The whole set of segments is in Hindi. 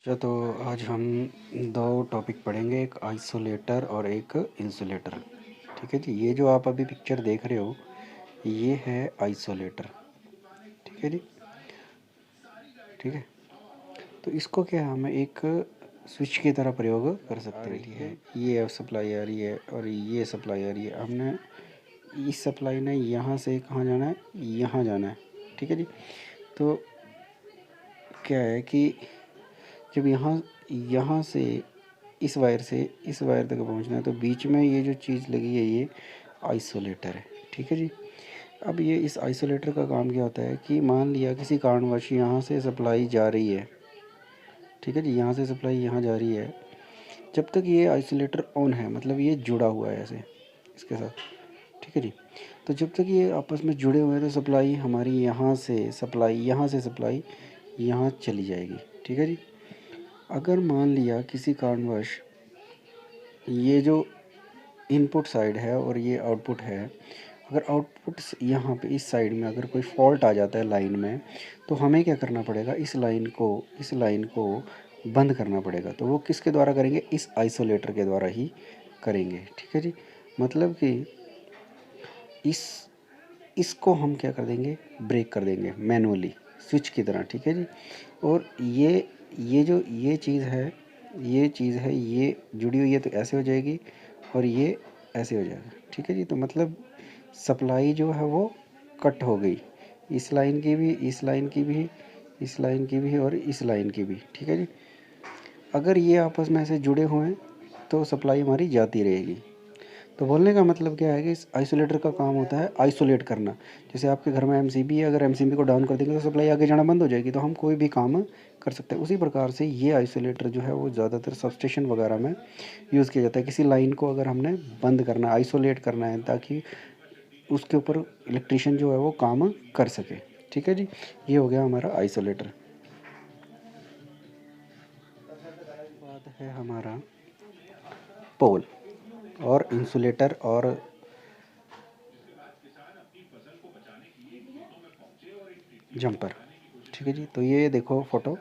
अच्छा, तो आज हम दो टॉपिक पढ़ेंगे, एक आइसोलेटर और एक इंसुलेटर। ठीक है जी। ये जो आप अभी पिक्चर देख रहे हो ये है आइसोलेटर। ठीक है जी। ठीक है, तो इसको क्या हम एक स्विच की तरह प्रयोग कर सकते हैं। ठीक है, ये सप्लाई आ रही है और ये सप्लाई आ रही है। हमने इस सप्लाई ने यहाँ से कहाँ जाना है, यहाँ जाना है। ठीक है जी। तो क्या है कि जब यहाँ यहाँ से इस वायर से इस वायर तक पहुँचना है तो बीच में ये जो चीज़ लगी है ये आइसोलेटर है। ठीक है जी। अब ये इस आइसोलेटर का काम क्या होता है कि मान लिया किसी कारणवश यहाँ से सप्लाई जा रही है। ठीक है जी, यहाँ से सप्लाई यहाँ जा रही है। जब तक ये आइसोलेटर ऑन है, मतलब ये जुड़ा हुआ है ऐसे इसके साथ। ठीक है जी। तो जब तक ये आपस में जुड़े हुए हैं तो सप्लाई हमारी यहाँ से सप्लाई यहाँ चली जाएगी। ठीक है जी। अगर मान लिया किसी कारणवश ये जो इनपुट साइड है और ये आउटपुट है, अगर आउटपुट यहाँ पे इस साइड में अगर कोई फॉल्ट आ जाता है लाइन में, तो हमें क्या करना पड़ेगा, इस लाइन को बंद करना पड़ेगा। तो वो किसके द्वारा करेंगे, इस आइसोलेटर के द्वारा ही करेंगे। ठीक है जी। मतलब कि इसको हम क्या कर देंगे, ब्रेक कर देंगे मैनुअली स्विच की तरह। ठीक है जी। और ये जो ये चीज़ है ये जुड़ी हुई है तो ऐसे हो जाएगी और ये ऐसे हो जाएगा। ठीक है जी। तो मतलब सप्लाई जो है वो कट हो गई, इस लाइन की भी, इस लाइन की भी, इस लाइन की भी और इस लाइन की भी। ठीक है जी। अगर ये आपस में ऐसे जुड़े हुए हैं तो सप्लाई हमारी जाती रहेगी। तो बोलने का मतलब क्या है कि इस आइसोलेटर का काम होता है आइसोलेट करना। जैसे आपके घर में एमसीबी है, अगर एमसीबी को डाउन कर देंगे तो सप्लाई आगे जाना बंद हो जाएगी, तो हम कोई भी काम कर सकते हैं। उसी प्रकार से ये आइसोलेटर जो है वो ज़्यादातर सबस्टेशन वगैरह में यूज़ किया जाता है। किसी लाइन को अगर हमने बंद करना है, आइसोलेट करना है, ताकि उसके ऊपर इलेक्ट्रिशियन जो है वो काम कर सके। ठीक है जी। ये हो गया हमारा आइसोलेटर। बाद है हमारा पोल और इंसुलेटर और जंपर। ठीक है जी। तो ये देखो फोटो,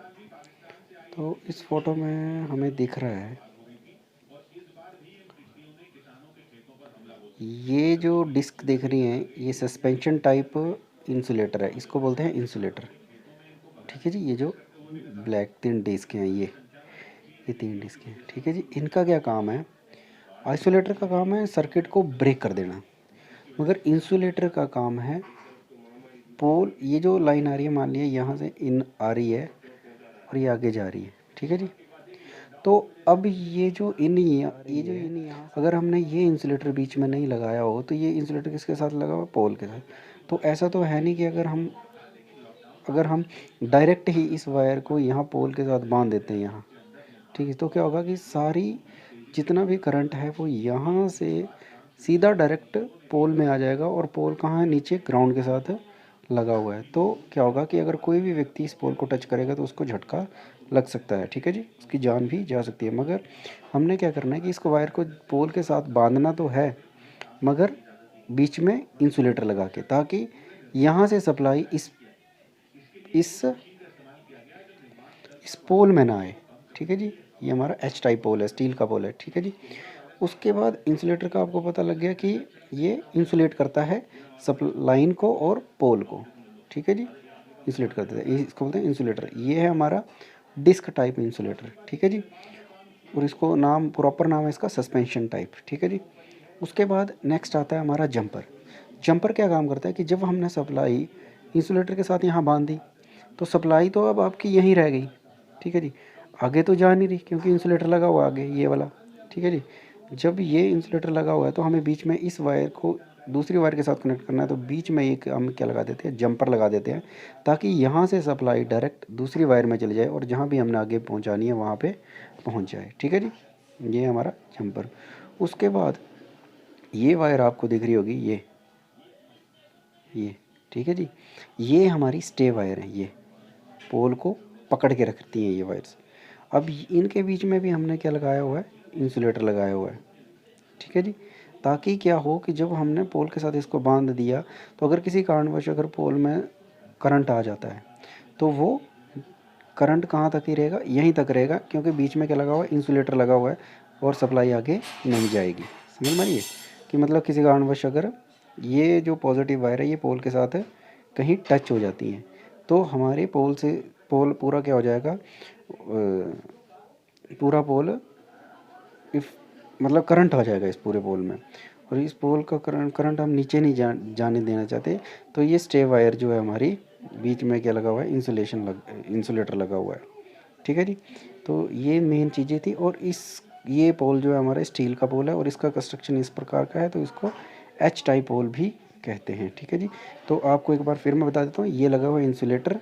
तो इस फोटो में हमें दिख रहा है ये जो डिस्क देख रही हैं ये सस्पेंशन टाइप इंसुलेटर है, इसको बोलते हैं इंसुलेटर। ठीक है जी। ये जो ब्लैक 3 डिस्क हैं ये 3 डिस्क हैं। ठीक है जी। इनका क्या काम है, आइसोलेटर का काम है सर्किट को ब्रेक कर देना, मगर इंसुलेटर का काम है पोल, ये जो लाइन आ रही है मान लिया यहाँ से इन आ रही है और ये आगे जा रही है। ठीक है जी। तो अब ये जो इन यहाँ अगर हमने ये इंसुलेटर बीच में नहीं लगाया हो तो ये इंसुलेटर किसके साथ लगा हुआ, पोल के साथ। तो ऐसा तो है नहीं कि अगर हम डायरेक्ट ही इस वायर को यहाँ पोल के साथ बांध देते हैं यहाँ। ठीक है, तो क्या होगा कि सारी जितना भी करंट है वो यहाँ से सीधा डायरेक्ट पोल में आ जाएगा, और पोल कहाँ है, नीचे ग्राउंड के साथ लगा हुआ है। तो क्या होगा कि अगर कोई भी व्यक्ति इस पोल को टच करेगा तो उसको झटका लग सकता है। ठीक है जी, उसकी जान भी जा सकती है। मगर हमने क्या करना है कि इसको वायर को पोल के साथ बांधना तो है, मगर बीच में इंसुलेटर लगा के, ताकि यहाँ से सप्लाई इस इस पोल में ना आए। ठीक है जी। ये हमारा एच टाइप पोल है, स्टील का पोल है। ठीक है जी। उसके बाद इंसुलेटर का आपको पता लग गया कि ये इंसुलेट करता है लाइन को और पोल को। ठीक है जी, इंसुलेट करते थे, इसको बोलते हैं इंसुलेटर। ये है हमारा डिस्क टाइप इंसुलेटर। ठीक है जी। और इसको नाम, प्रॉपर नाम है इसका सस्पेंशन टाइप। ठीक है जी। उसके बाद नेक्स्ट आता है हमारा जंपर। जंपर क्या काम करता है कि जब हमने सप्लाई इंसुलेटर के साथ यहाँ बांध दी तो सप्लाई तो अब आपकी यहीं रह गई। ठीक है जी, आगे तो जा नहीं रही क्योंकि इंसुलेटर लगा हुआ आगे ये वाला। ठीक है जी। जब ये इंसुलेटर लगा हुआ है तो हमें बीच में इस वायर को दूसरी वायर के साथ कनेक्ट करना है, तो बीच में एक हम क्या लगा देते हैं, जंपर लगा देते हैं, ताकि यहाँ से सप्लाई डायरेक्ट दूसरी वायर में चली जाए और जहाँ भी हमने आगे पहुँचानी है वहाँ पे पहुँच जाए। ठीक है जी, ये हमारा जंपर। उसके बाद ये वायर आपको दिख रही होगी, ये ठीक है जी, ये हमारी स्टे वायर है, ये पोल को पकड़ के रखती हैं ये वायर्स। अब इनके बीच में भी हमने क्या लगाया हुआ है, इंसुलेटर लगाया हुआ है। ठीक है जी, ताकि क्या हो कि जब हमने पोल के साथ इसको बांध दिया तो अगर किसी कारणवश अगर पोल में करंट आ जाता है तो वो करंट कहाँ तक ही रहेगा, यहीं तक रहेगा, क्योंकि बीच में क्या लगा हुआ है, इंसुलेटर लगा हुआ है और सप्लाई आगे नहीं जाएगी। समझ में आ रही है कि मतलब किसी कारणवश अगर ये जो पॉजिटिव वायर है ये पोल के साथ कहीं टच हो जाती है तो हमारे पोल से पोल पूरा क्या हो जाएगा, पूरा पोल इफ मतलब करंट आ जाएगा इस पूरे पोल में, और इस पोल का करंट हम नीचे नहीं जाने देना चाहते। तो ये स्टे वायर जो है हमारी बीच में क्या लगा हुआ है, इंसुलेटर लगा हुआ है। ठीक है जी। तो ये मेन चीज़ें थी। और ये पोल जो है हमारा स्टील का पोल है और इसका कंस्ट्रक्शन इस प्रकार का है, तो इसको एच टाइप पोल भी कहते हैं। ठीक है जी। तो आपको एक बार फिर मैं बता देता हूँ, ये लगा हुआ है इंसुलेटर,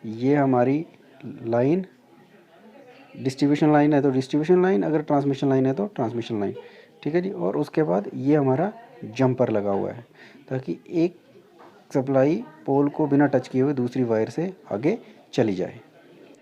ये हमारी लाइन डिस्ट्रीब्यूशन लाइन है तो डिस्ट्रीब्यूशन लाइन, अगर ट्रांसमिशन लाइन है तो ट्रांसमिशन लाइन। ठीक है जी। और उसके बाद ये हमारा जंपर लगा हुआ है ताकि एक सप्लाई पोल को बिना टच किए हुए दूसरी वायर से आगे चली जाए।